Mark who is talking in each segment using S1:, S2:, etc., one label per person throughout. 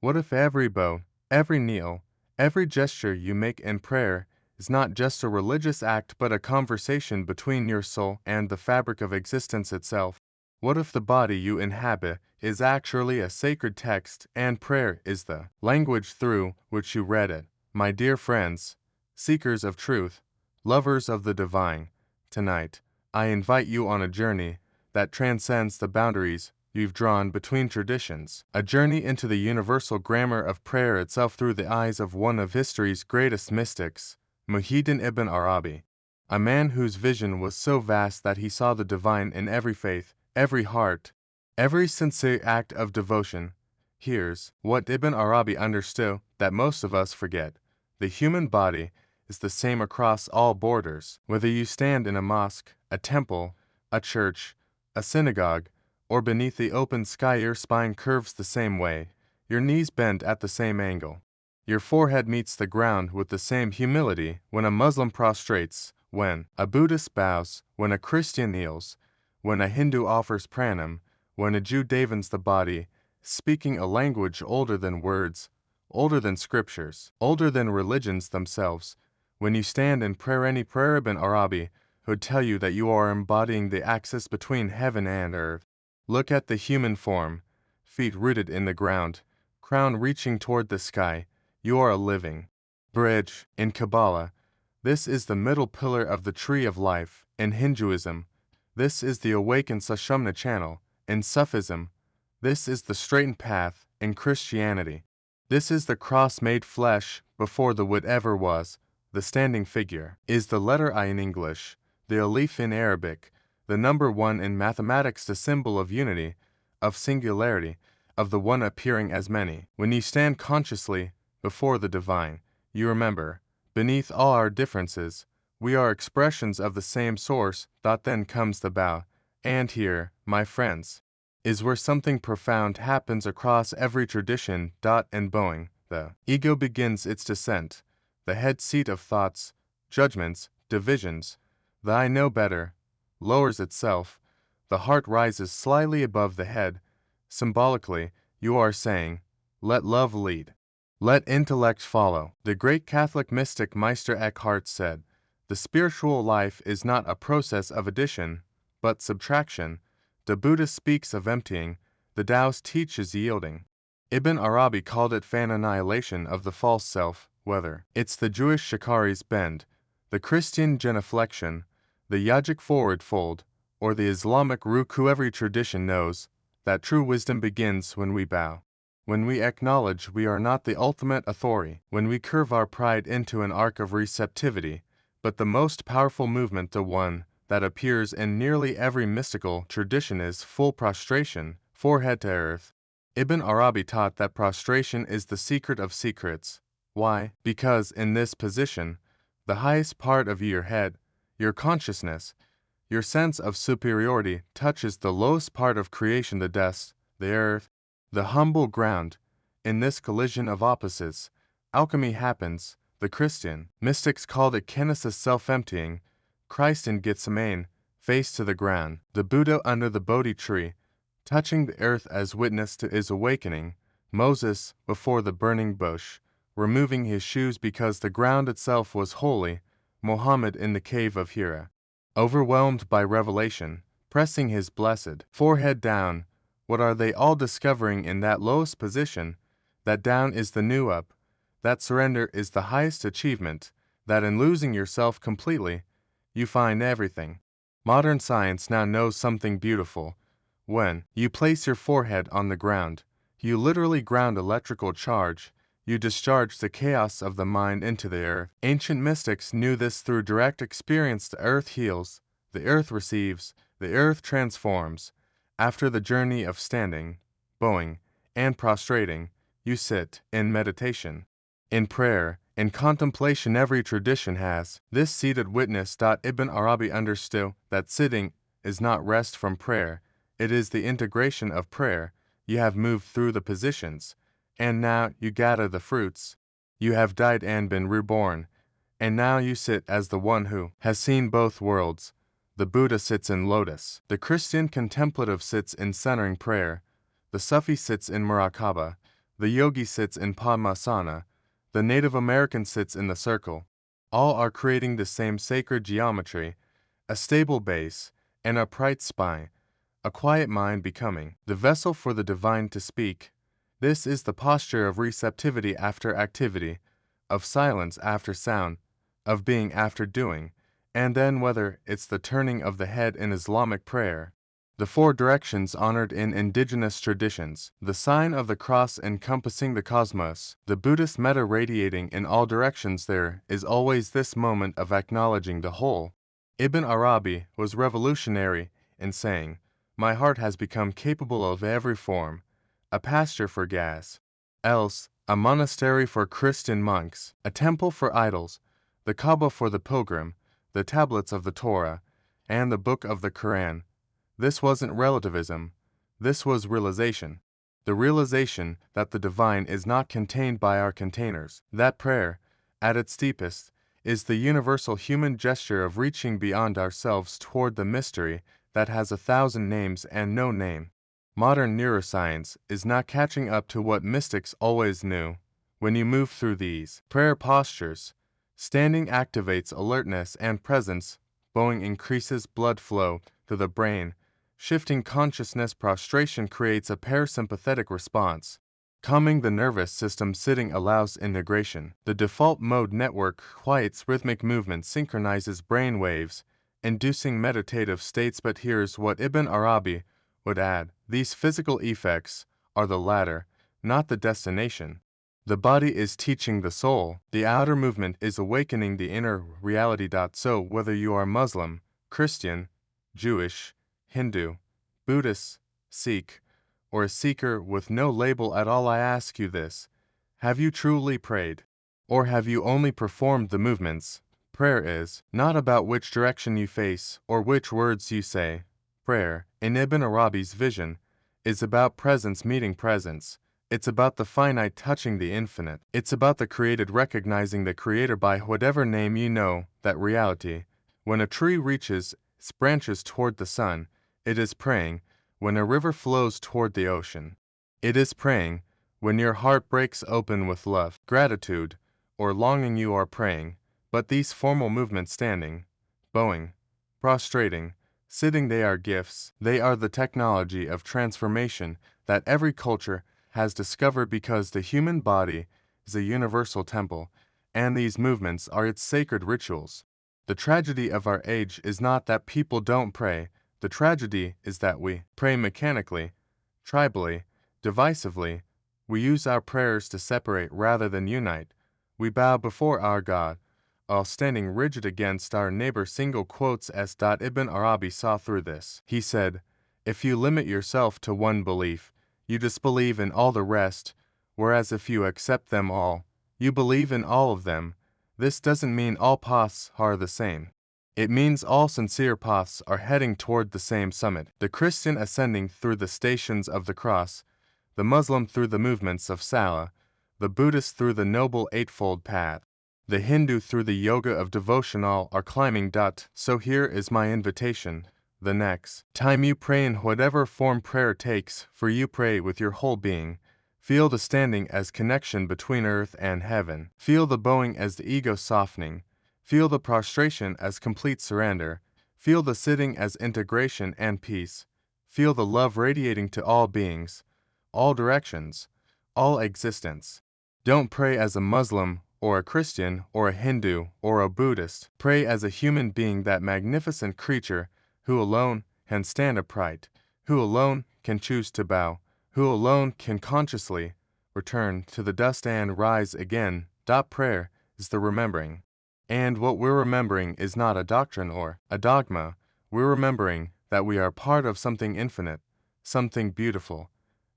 S1: What if every bow, every kneel, every gesture you make in prayer is not just a religious act but a conversation between your soul and the fabric of existence itself? What if the body you inhabit is actually a sacred text and prayer is the language through which you read it? My dear friends, seekers of truth, lovers of the divine, tonight, I invite you on a journey that transcends the boundaries you've drawn between traditions, a journey into the universal grammar of prayer itself through the eyes of one of history's greatest mystics, Muhyiddin ibn Arabi, a man whose vision was so vast that he saw the divine in every faith, every heart, every sincere act of devotion. Here's what Ibn Arabi understood that most of us forget. The human body is the same across all borders, whether you stand in a mosque, a temple, a church, a synagogue, or beneath the open sky. Your spine curves the same way, your knees bend at the same angle. Your forehead meets the ground with the same humility when a Muslim prostrates, when a Buddhist bows, when a Christian kneels, when a Hindu offers pranam, when a Jew davens the body, speaking a language older than words, older than scriptures, older than religions themselves. When you stand in prayer, any prayer Ibn Arabi would tell you that you are embodying the axis between heaven and earth. Look at the human form, feet rooted in the ground, crown reaching toward the sky. You are a living bridge. In Kabbalah, this is the middle pillar of the tree of life. In Hinduism, this is the awakened Sushumna channel. In Sufism, this is the straightened path. In Christianity, this is the cross made flesh before the wood ever was. The standing figure is the letter I in English, the alif in Arabic, the number 1 in mathematics, the symbol of unity, of singularity, of the one appearing as many. When you stand consciously before the divine, you remember, beneath all our differences, we are expressions of the same source. Then comes the bow. And here, my friends, is where something profound happens across every tradition. And bowing, the ego begins its descent, the head seat of thoughts, judgments, divisions. The I know better lowers itself, the heart rises slightly above the head. Symbolically, you are saying, let love lead. Let intellect follow. The great Catholic mystic Meister Eckhart said, the spiritual life is not a process of addition, but subtraction. The Buddha speaks of emptying, the Taoist teaches yielding. Ibn Arabi called it fan annihilation of the false self, whether it's the Jewish shikari's bend, the Christian genuflection, the yogic forward fold, or the Islamic ruku. Every tradition knows that true wisdom begins when we bow, when we acknowledge we are not the ultimate authority, when we curve our pride into an arc of receptivity. But the most powerful movement, the one that appears in nearly every mystical tradition, is full prostration, forehead to earth. Ibn Arabi taught that prostration is the secret of secrets. Why? Because in this position, the highest part of your head, your consciousness, your sense of superiority, touches the lowest part of creation, the dust, the earth, the humble ground. In this collision of opposites, alchemy happens. The Christian mystics called it kenosis, self-emptying. Christ in Gethsemane, face to the ground. The Buddha under the Bodhi tree, touching the earth as witness to his awakening. Moses before the burning bush, removing his shoes because the ground itself was holy. Mohammed in the cave of Hira, overwhelmed by revelation, pressing his blessed forehead down. What are they all discovering in that lowest position? That down is the new up, that surrender is the highest achievement, that in losing yourself completely, you find everything. Modern science now knows something beautiful. When you place your forehead on the ground, you literally ground electrical charge. You discharge the chaos of the mind into the earth. Ancient mystics knew this through direct experience. The earth heals, the earth receives, the earth transforms. After the journey of standing, bowing, and prostrating, you sit in meditation, in prayer, in contemplation. Every tradition has this seated witness. Ibn Arabi understood that sitting is not rest from prayer, it is the integration of prayer. You have moved through the positions, and now you gather the fruits. You have died and been reborn, and now you sit as the one who has seen both worlds. The Buddha sits in lotus. The Christian contemplative sits in centering prayer. The Sufi sits in muraqabah. The yogi sits in Padmasana, the Native American sits in the circle. All are creating the same sacred geometry, a stable base, an upright spine, a quiet mind becoming the vessel for the divine to speak. This is the posture of receptivity after activity, of silence after sound, of being after doing, and then whether it's the turning of the head in Islamic prayer, the four directions honored in indigenous traditions, the sign of the cross encompassing the cosmos, the Buddhist metta radiating in all directions, there is always this moment of acknowledging the whole. Ibn Arabi was revolutionary in saying, "My heart has become capable of every form, a pasture for gas, else a monastery for Christian monks, a temple for idols, the Kaaba for the pilgrim, the tablets of the Torah, and the book of the Quran." This wasn't relativism. This was realization. The realization that the divine is not contained by our containers. That prayer, at its deepest, is the universal human gesture of reaching beyond ourselves toward the mystery that has 1,000 names and no name. Modern neuroscience is not catching up to what mystics always knew. When you move through these prayer postures, standing activates alertness and presence, bowing increases blood flow to the brain, shifting consciousness, prostration creates a parasympathetic response. Calming the nervous system, sitting allows integration. The default mode network quiets rhythmic movement, synchronizes brain waves, inducing meditative states. But here's what Ibn Arabi would add: these physical effects are the ladder, not the destination. The body is teaching the soul. The outer movement is awakening the inner reality. So whether you are Muslim, Christian, Jewish, Hindu, Buddhist, Sikh, or a seeker with no label at all, I ask you this: have you truly prayed? Or have you only performed the movements? Prayer is not about which direction you face or which words you say. Prayer, in Ibn Arabi's vision, is about presence meeting presence. It's about the finite touching the infinite. It's about the created recognizing the creator by whatever name you know that reality. When a tree reaches its branches toward the sun, it is praying. When a river flows toward the ocean, it is praying. When your heart breaks open with love, gratitude, or longing, you are praying. But these formal movements, standing, bowing, prostrating, sitting, they are gifts. They are the technology of transformation that every culture has discovered, because the human body is a universal temple, and these movements are its sacred rituals. The tragedy of our age is not that people don't pray. The tragedy is that we pray mechanically, tribally, divisively. We use our prayers to separate rather than unite. We bow before our God, while standing rigid against our neighbor. Single quotes as. Ibn Arabi saw through this. He said, "If you limit yourself to one belief, you disbelieve in all the rest, whereas if you accept them all, you believe in all of them." This doesn't mean all paths are the same. It means all sincere paths are heading toward the same summit. The Christian ascending through the stations of the cross, the Muslim through the movements of Salah, the Buddhist through the Noble Eightfold Path, the Hindu through the yoga of devotion. All are climbing. So here is my invitation. The next time you pray, in whatever form prayer takes for you, pray with your whole being. Feel the standing as connection between earth and heaven. Feel the bowing as the ego softening. Feel the prostration as complete surrender. Feel the sitting as integration and peace. Feel the love radiating to all beings, all directions, all existence. Don't pray as a Muslim or a Christian or a Hindu or a Buddhist. Pray as a human being, that magnificent creature who alone can stand upright, who alone can choose to bow, who alone can consciously return to the dust and rise again. Prayer is the remembering. And what we're remembering is not a doctrine or a dogma. We're remembering that we are part of something infinite, something beautiful,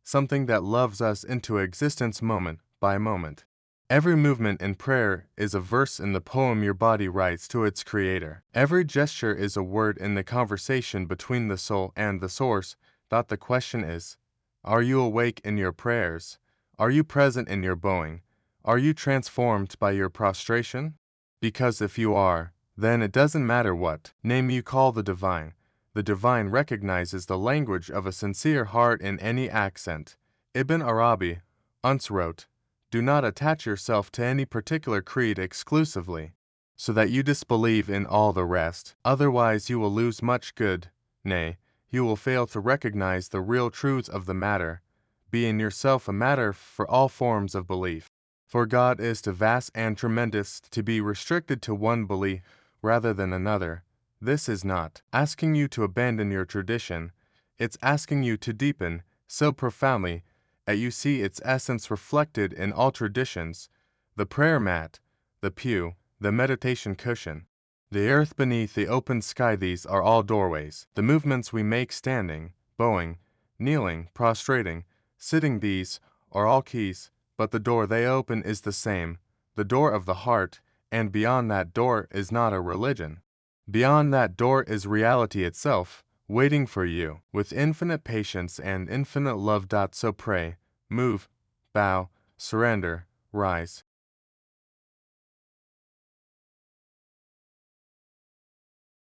S1: something that loves us into existence moment by moment. Every movement in prayer is a verse in the poem your body writes to its creator. Every gesture is a word in the conversation between the soul and the source. The question is, are you awake in your prayers? Are you present in your bowing? Are you transformed by your prostration? Because if you are, then it doesn't matter what name you call the divine. The divine recognizes the language of a sincere heart in any accent. Ibn Arabi Unz wrote, "Do not attach yourself to any particular creed exclusively, so that you disbelieve in all the rest. Otherwise you will lose much good, nay, you will fail to recognize the real truths of the matter, be in yourself a matter for all forms of belief. For God is too vast and tremendous to be restricted to one belief rather than another. This is not asking you to abandon your tradition, it's asking you to deepen so profoundly that you see its essence reflected in all traditions, the prayer mat, the pew, the meditation cushion, the earth beneath the open sky. These are all doorways. The movements we make standing, bowing, kneeling, prostrating, sitting, these are all keys, but the door they open is the same, the door of the heart, and beyond that door is not a religion. Beyond that door is reality itself, waiting for you, with infinite patience and infinite love. So pray, move, bow, surrender, rise.